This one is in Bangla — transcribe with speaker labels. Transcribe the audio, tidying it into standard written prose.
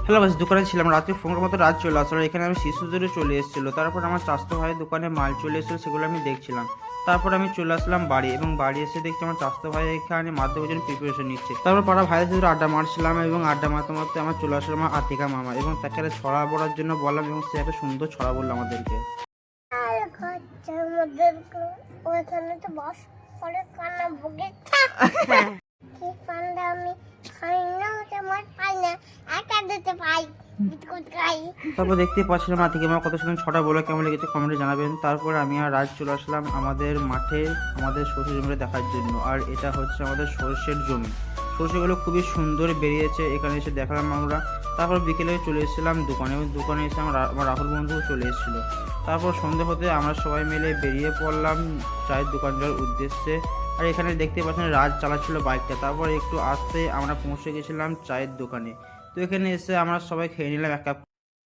Speaker 1: হ্যালো গাইস, দোকানে ছিলাম, রাত্রে ফোনের মতো রাত চলে আসলো। এখানে আমি শিশু জুড়ে চলে এসেছিলো। তারপর আমার চাচাতো ভাইয়ের দোকানে মাল চলে এসেছিলো, সেগুলো আমি দেখছিলাম। তারপর আমি চলে আসলাম বাড়ি, এবং বাড়ি এসে দেখছি আমার চাচাতো ভাই এখানে মাধ্যমিকের জন্য প্রিপারেশন নিচ্ছে। তারপর পাড়া ভাইয়ের সাথে আড্ডা মারছিলাম, এবং আড্ডা মারতে মারতে আমার চলে আসলাম আমার আতিকা মামা, এবং তাকে একটা ছড়া পড়ার জন্য বললাম, এবং সে একটা সুন্দর ছড়া বললো আমাদেরকে।
Speaker 2: ওইখানে তো বস করে কান্না বুকে কি কান্দা আমি খাই না, তোমার পাই না, একা দিতে পাই বিস্কুট খাই।
Speaker 1: তারপর দেখতে পাচ্ছিলাম আতিকা মামা কত সুন্দর ছড়া বলে, কেমন লেগেছে কমেন্টে জানাবেন। তারপর আমি আর রাত চলে আসলাম আমাদের মাঠে আমাদের সরষে জমিটা দেখার জন্য। আর এটা হচ্ছে আমাদের সরষের জমি, সরষেগুলো খুবই সুন্দর বেরিয়েছে, এখানে এসে দেখলাম আমরা। তারপর বিকেলে চলে এসেছিলাম দোকানে, এবং দোকানে এসে আমার রাহুল বন্ধুও চলে এসেছিলো। তারপর সন্ধে হতে আমরা সবাই মিলে বেরিয়ে পড়লাম চায়ের দোকান যাওয়ার উদ্দেশ্যে। আর এখানে দেখতে পাচ্ছেন রাজ চালাচ্ছিল বাইকটা। তারপর একটু আসতে আমরা পৌঁছে গেছিলাম চায়ের দোকানে। তো এখানে এসে আমরা সবাই খেয়ে নিলাম এক কাপ।